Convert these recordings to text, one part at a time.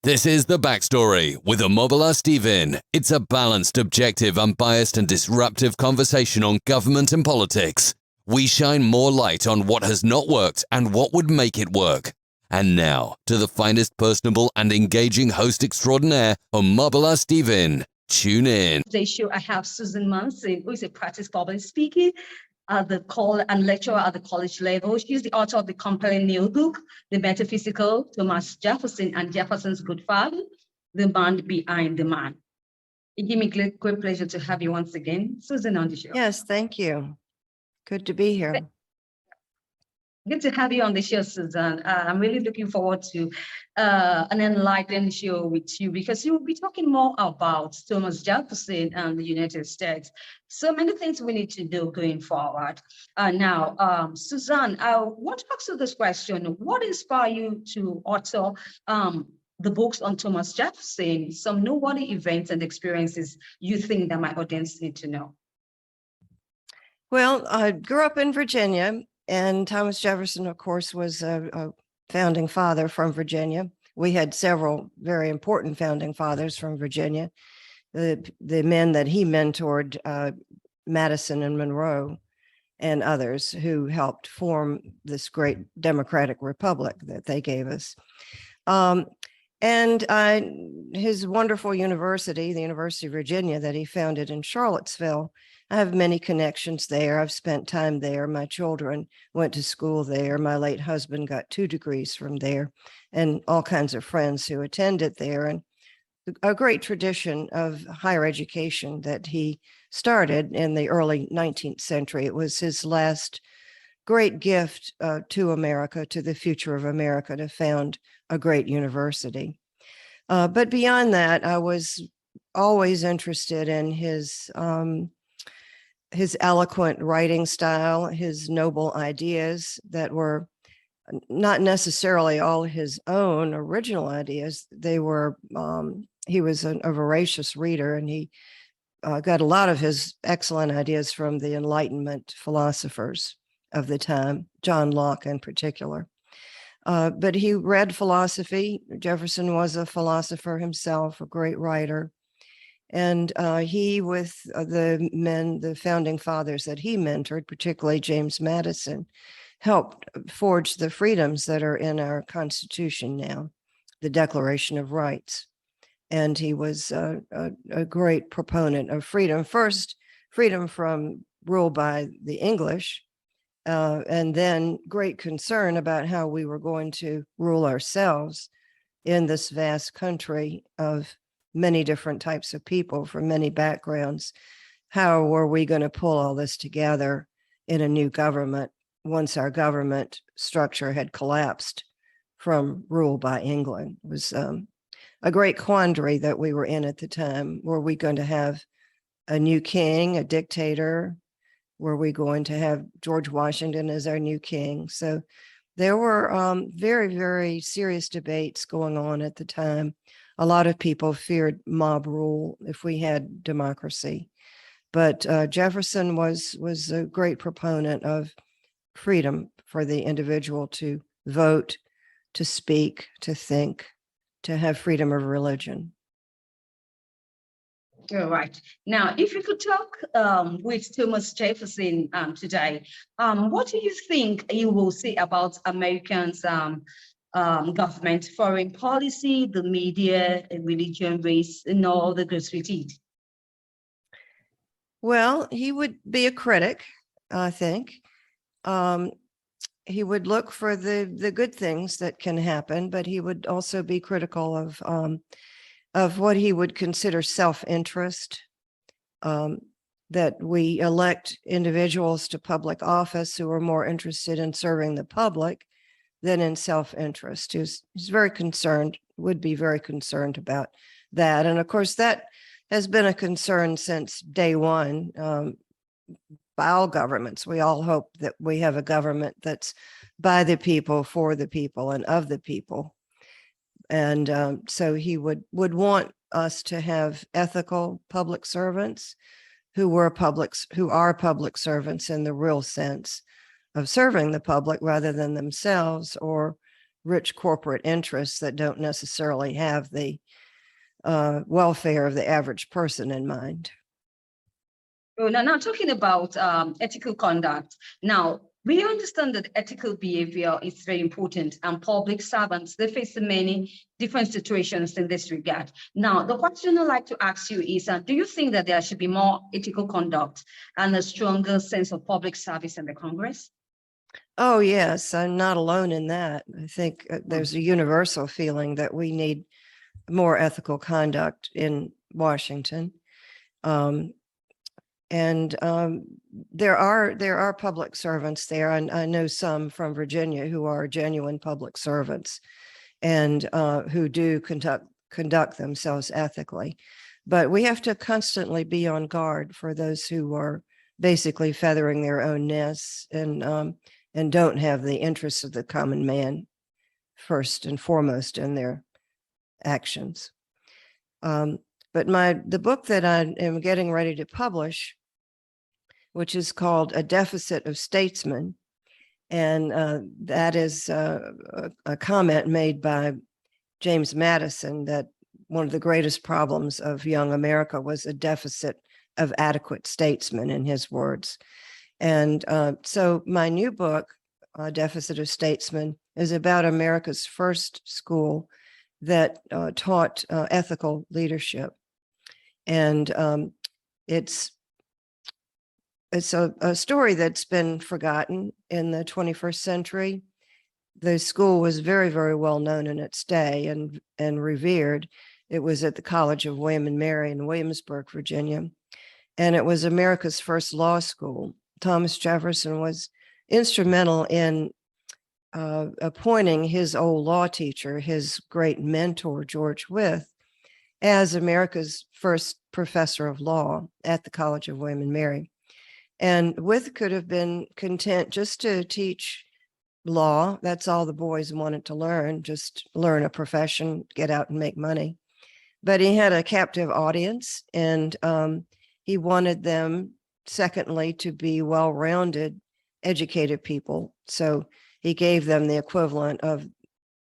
This is The Backstory with Omobola Stephen. It's a balanced, objective, unbiased and disruptive conversation on government and politics. We shine more light on what has not worked and what would make it work. And now, to the finest, personable and engaging host extraordinaire, Omobola Stephen. Tune in. Today's show, I have Suzanne Munson, who is a practiced public speaker at the and lecturer at the college level. She's the author of the compelling new book, The Metaphysical Thomas Jefferson and Jefferson's Good Father, The Man Behind the Man. It gives me great pleasure to have you once again, Suzanne, on the show. Yes, thank you. Good to be here. Good to have you on the show, Suzanne. I'm really looking forward to an enlightening show with you because you will be talking more about Thomas Jefferson and the United States. So many things we need to do going forward. Now, Suzanne, I want to ask you this question. What inspired you to author the books on Thomas Jefferson, some noteworthy events and experiences you think that my audience need to know? Well, I grew up in Virginia. And Thomas Jefferson, of course, was a founding father from Virginia. We had several very important founding fathers from Virginia. The men that he mentored, Madison and Monroe and others who helped form this great democratic republic that they gave us. His wonderful university, the University of Virginia that he founded in Charlottesville, I have many connections there. I've spent time there. My children went to school there. My late husband got 2 degrees from there, and all kinds of friends who attended there, and a great tradition of higher education that he started in the early 19th century. It was his last great gift to America, to the future of America, to found a great university. But beyond that, I was always interested in his eloquent writing style, his noble ideas that were not necessarily all his own original ideas. They were, he was a voracious reader, and he got a lot of his excellent ideas from the Enlightenment philosophers of the time, John Locke in particular. But he read philosophy. Jefferson was a philosopher himself, a great writer. And he, with the founding fathers that he mentored, particularly James Madison, helped forge the freedoms that are in our Constitution now, the Declaration of Rights. And he was a great proponent of freedom. First, freedom from rule by the English, and then great concern about how we were going to rule ourselves in this vast country of many different types of people from many backgrounds. How were we going to pull all this together in a new government once our government structure had collapsed from rule by England? It was a great quandary that we were in at the time. Were we going to have a new king, a dictator? Were we going to have George Washington as our new king? So there were very, very serious debates going on at the time. A lot of people feared mob rule if we had democracy. But Jefferson was a great proponent of freedom for the individual to vote, to speak, to think, to have freedom of religion. All right. Now, if you could talk with Thomas Jefferson today, what do you think you will say about Americans' government, foreign policy, the media, religion, race, and all the goods we did? Well, he would be a critic, I think. He would look for the good things that can happen, but he would also be critical of what he would consider self-interest, that we elect individuals to public office who are more interested in serving the public than in self-interest. He's very concerned, would be very concerned about that. And of course, that has been a concern since day one by all governments. We all hope that we have a government that's by the people, for the people, and of the people. And so he would want us to have ethical public servants who are public servants in the real sense of serving the public rather than themselves or rich corporate interests that don't necessarily have the welfare of the average person in mind. Oh, now talking about ethical conduct. Now, we understand that ethical behavior is very important, and public servants, they face many different situations in this regard. Now, the question I'd like to ask you is, do you think that there should be more ethical conduct and a stronger sense of public service in the Congress? Oh, yes, I'm not alone in that. I think there's a universal feeling that we need more ethical conduct in Washington. There are public servants there. I know some from Virginia who are genuine public servants and who do conduct themselves ethically. But we have to constantly be on guard for those who are basically feathering their own nests and don't have the interests of the common man first and foremost in their actions. But the book that I am getting ready to publish, which is called A Deficit of Statesmen, and that is a comment made by James Madison that one of the greatest problems of young America was a deficit of adequate statesmen, in his words. And so my new book, A Deficit of Statesmen, is about America's first school that taught ethical leadership. And it's a story that's been forgotten in the 21st century. The school was very, very well known in its day and revered. It was at the College of William and Mary in Williamsburg, Virginia. And it was America's first law school. Thomas Jefferson was instrumental in appointing his old law teacher, his great mentor, George Wythe, as America's first professor of law at the College of William and Mary. And Wythe could have been content just to teach law. That's all the boys wanted to learn, just learn a profession, get out and make money. But he had a captive audience, and he wanted them, secondly, to be well-rounded, educated people. So he gave them the equivalent of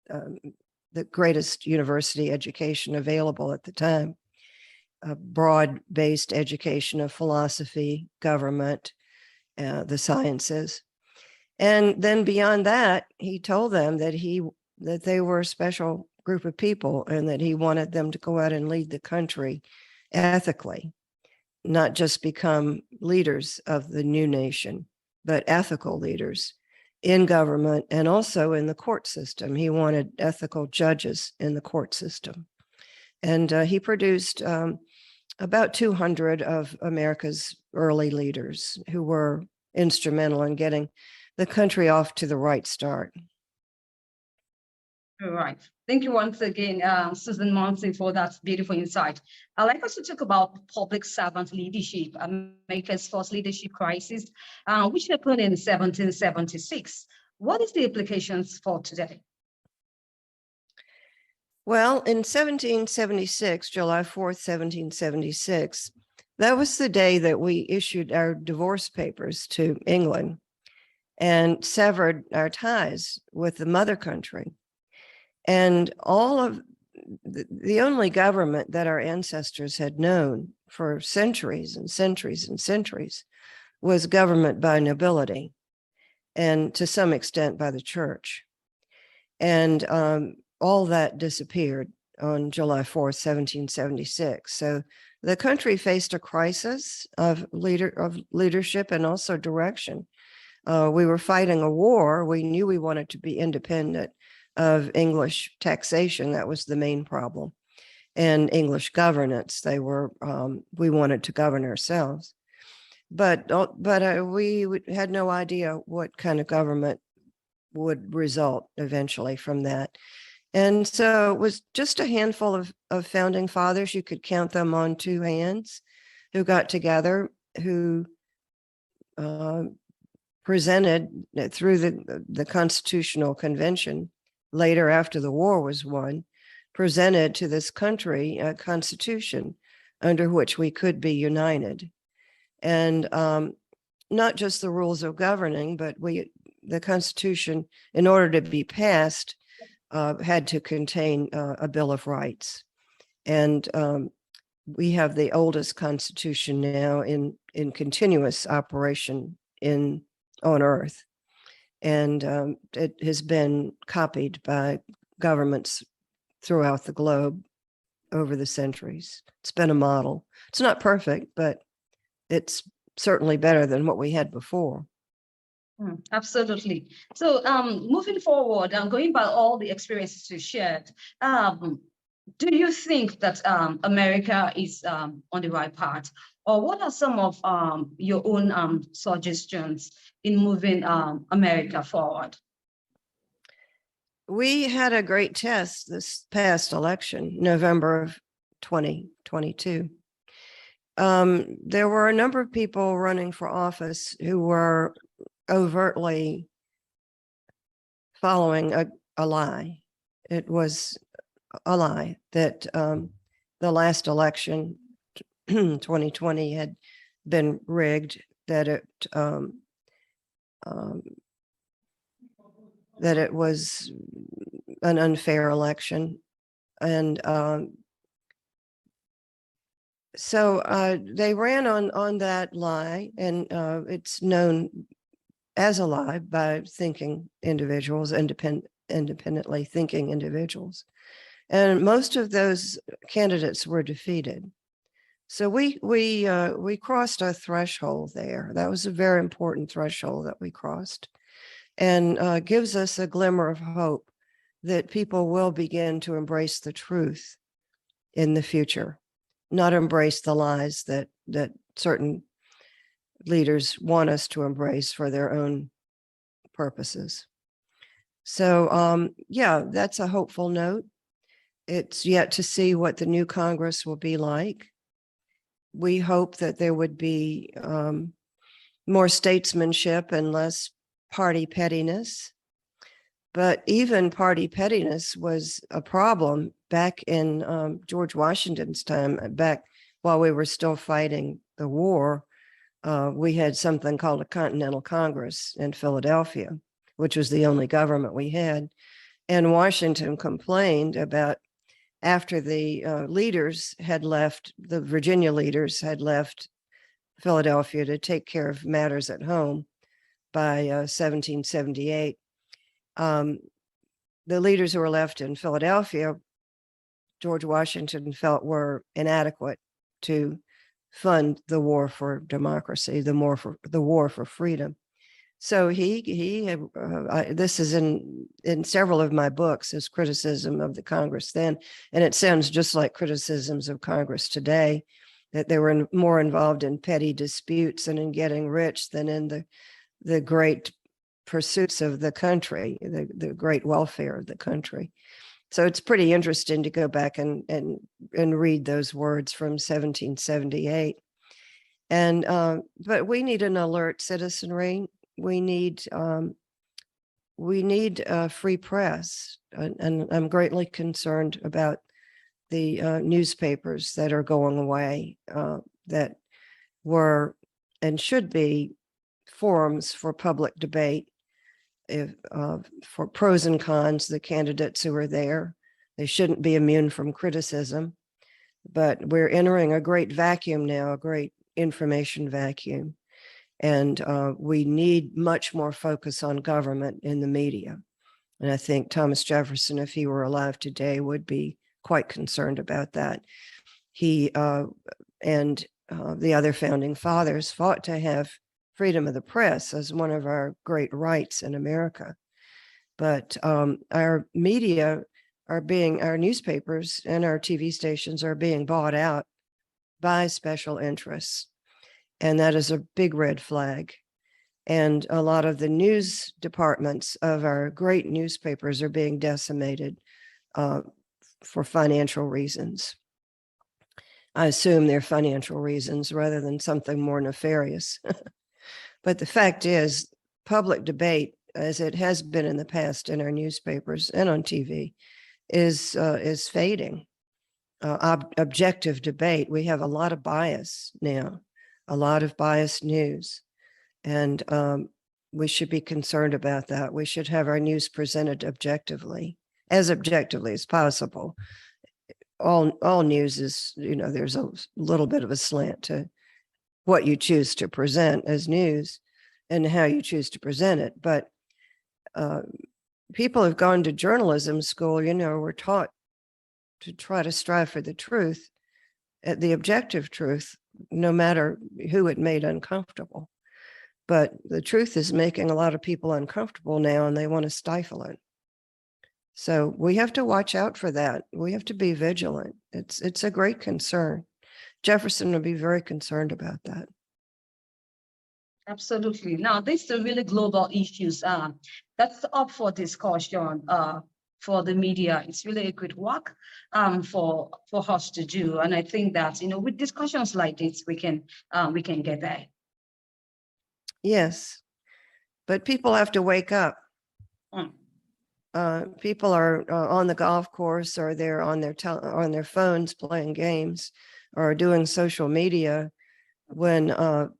the greatest university education available at the time, a broad-based education of philosophy, government, the sciences. And then beyond that, he told them that they were a special group of people and that he wanted them to go out and lead the country ethically, not just become leaders of the new nation, but ethical leaders in government and also in the court system. He wanted ethical judges in the court system. And he produced about 200 of America's early leaders who were instrumental in getting the country off to the right start. All right. Thank you once again, Susan Munson, for that beautiful insight. I'd like us to talk about public servant leadership, America's first leadership crisis, which happened in 1776. What is the implications for today? Well, in 1776, July 4th, 1776, that was the day that we issued our divorce papers to England and severed our ties with the mother country. And all of the only government that our ancestors had known for centuries and centuries and centuries was government by nobility and to some extent by the church. And all that disappeared on July 4th, 1776. So the country faced a crisis of leadership and also direction. We were fighting a war. We knew we wanted to be independent of English taxation. That was the main problem. And English governance. We wanted to govern ourselves. But we had no idea what kind of government would result eventually from that. And so it was just a handful of founding fathers. You could count them on two hands who got together, who presented through the Constitutional Convention later after the war was won, presented to this country a constitution under which we could be united. And not just the rules of governing, but the Constitution, in order to be passed, had to contain a Bill of Rights. And we have the oldest constitution now in continuous operation on Earth. And it has been copied by governments throughout the globe over the centuries. It's been a model. It's not perfect, but it's certainly better than what we had before. Absolutely. So moving forward, going by all the experiences you shared, do you think that America is on the right path? Or what are some of your own suggestions in moving America forward? We had a great test this past election, November of 2022. There were a number of people running for office who were overtly following a lie. It was a lie that the last election, 2020, had been rigged, that it was an unfair election. And so they ran on that lie, and it's known as a lie by thinking individuals, independently thinking individuals. And most of those candidates were defeated. So we crossed a threshold there. That was a very important threshold that we crossed, and gives us a glimmer of hope that people will begin to embrace the truth in the future, not embrace the lies that certain leaders want us to embrace for their own purposes. So yeah, that's a hopeful note. It's yet to see what the new Congress will be like. We hope that there would be more statesmanship and less party pettiness. But even party pettiness was a problem back in George Washington's time, back while we were still fighting the war. We had something called a Continental Congress in Philadelphia, which was the only government we had. And Washington complained about, after the leaders had left, the Virginia leaders had left Philadelphia to take care of matters at home by 1778. The leaders who were left in Philadelphia, George Washington felt were inadequate to fund the war for democracy, the war for freedom. So this is in several of my books, his criticism of the Congress then, and it sounds just like criticisms of Congress today, that they were more involved in petty disputes and in getting rich than in the great pursuits of the country, the great welfare of the country. So it's pretty interesting to go back and read those words from 1778. And but we need an alert citizenry. We need a free press, and I'm greatly concerned about the newspapers that are going away, that were and should be forums for public debate, for pros and cons, the candidates who are there. They shouldn't be immune from criticism, but we're entering a great vacuum now, a great information vacuum. And we need much more focus on government in the media. And I think Thomas Jefferson, if he were alive today, would be quite concerned about that. He and the other founding fathers fought to have freedom of the press as one of our great rights in America. But our media our newspapers and our TV stations are being bought out by special interests. And that is a big red flag. And a lot of the news departments of our great newspapers are being decimated for financial reasons. I assume they're financial reasons rather than something more nefarious. But the fact is, public debate, as it has been in the past in our newspapers and on TV, is fading. Objective debate. We have a lot of bias now, a lot of biased news, and we should be concerned about that. We should have our news presented objectively as objectively as possible. All news is, there's a little bit of a slant to what you choose to present as news and how you choose to present it. But people have gone to journalism school, were taught to try to strive for the truth, the objective truth, no matter who it made uncomfortable. But the truth is making a lot of people uncomfortable now, and they want to stifle it. So we have to watch out for that. We have to be vigilant. It's a great concern. Jefferson would be very concerned about that. Absolutely. Now, these are really global issues that's up for discussion for the media. It's really a good work for us to do. And I think that, with discussions like this, we can get there. Yes, but people have to wake up. People are on the golf course, or they're on their phones playing games, or doing social media, when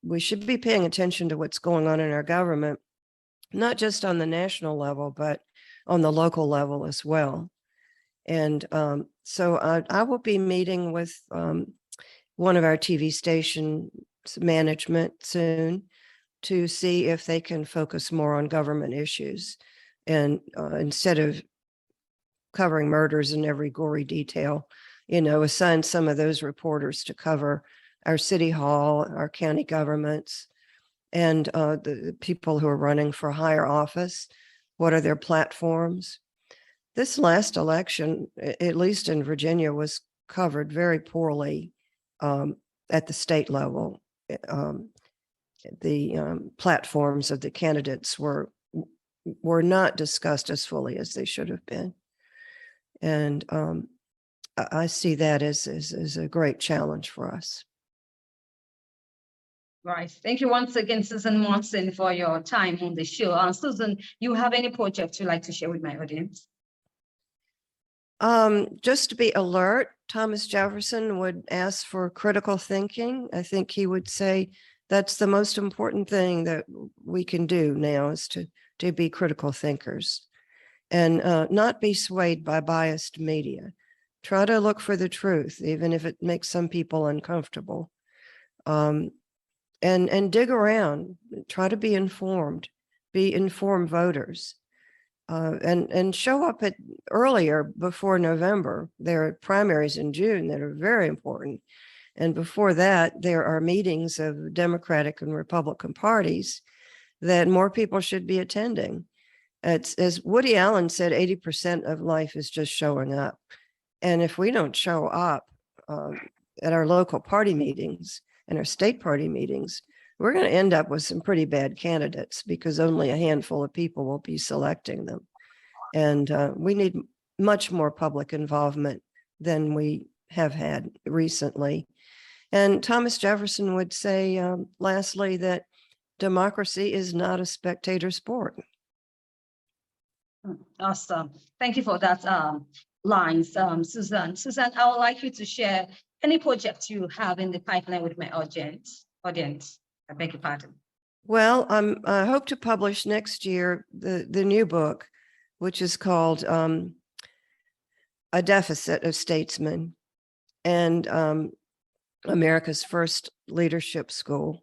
we should be paying attention to what's going on in our government, not just on the national level, but on the local level as well. And so I will be meeting with one of our TV station management soon to see if they can focus more on government issues, and instead of covering murders in every gory detail, assign some of those reporters to cover our city hall, our county governments, and the people who are running for higher office. What are their platforms? This last election, at least in Virginia, was covered very poorly at the state level. The platforms of the candidates were not discussed as fully as they should have been. And I see that as a great challenge for us. Right. Thank you once again, Susan Munson, for your time on the show. Susan, you have any projects you'd like to share with my audience? Just to be alert, Thomas Jefferson would ask for critical thinking. I think he would say that's the most important thing that we can do now, is to be critical thinkers and not be swayed by biased media. Try to look for the truth, even if it makes some people uncomfortable. And dig around, try to be informed voters, and show up earlier, before November. There are primaries in June that are very important. And before that, there are meetings of Democratic and Republican parties that more people should be attending. It's, as Woody Allen said, 80% of life is just showing up. And if we don't show up at our local party meetings and our state party meetings, we're going to end up with some pretty bad candidates, because only a handful of people will be selecting them. And we need much more public involvement than we have had recently. And Thomas Jefferson would say, lastly, that democracy is not a spectator sport. Awesome. Thank you for that lines, Suzanne. Suzanne, I would like you to share any projects you have in the pipeline with my audience. I beg your pardon. Well, I hope to publish next year the new book, which is called A Deficit of Statesmen, and America's First Leadership School.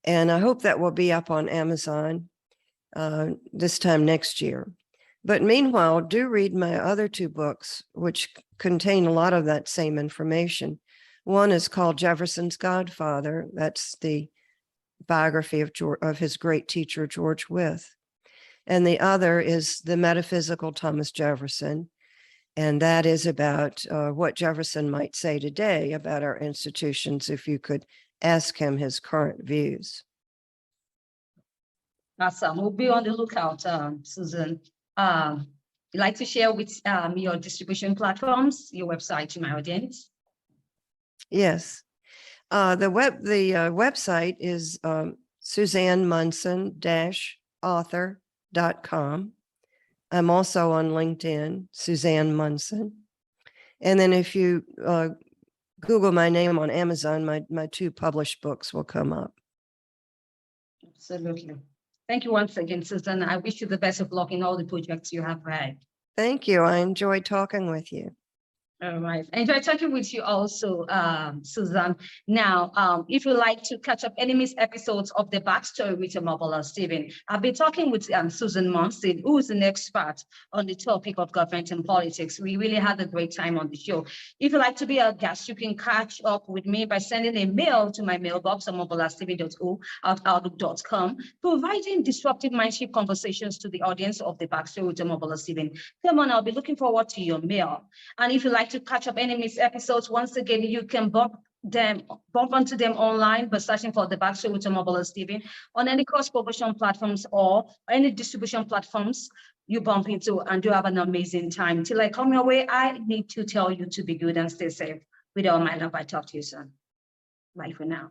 And I hope that will be up on Amazon this time next year. But meanwhile, do read my other two books, which contain a lot of that same information. One is called Jefferson's Godfather. That's the biography of his great teacher, George Wythe. And the other is The Metaphysical Thomas Jefferson. And that is about what Jefferson might say today about our institutions if you could ask him his current views. Awesome. We'll be on the lookout, Susan. You'd like to share with your distribution platforms, your website to my audience? Yes. The website is SuzanneMunson-author.com. I'm also on LinkedIn, Suzanne Munson. And then if you Google my name on Amazon, my two published books will come up. Absolutely. Thank you once again, Susan. I wish you the best of luck in all the projects you have had. Thank you. I enjoyed talking with you. All right. Enjoy talking with you also, Suzanne. Now, if you like to catch up any missed episodes of the Backstory with Omobola Stephen, I've been talking with Suzanne Munson, who is an expert on the topic of government and politics. We really had a great time on the show. If you like to be a guest, you can catch up with me by sending a mail to my mailbox, omobolasteven.outlook.com, providing disruptive mindship conversations to the audience of the Backstory with Omobola Stephen. Come on, I'll be looking forward to your mail. And if you like to catch up any missed episodes, once again, you can bump onto them online by searching for the Backstory with Omobola Stephen on any cross promotion platforms or any distribution platforms you bump into, and do have an amazing time. Till I come your way, I need to tell you to be good and stay safe. With all my love, I talk to you soon. Bye for now.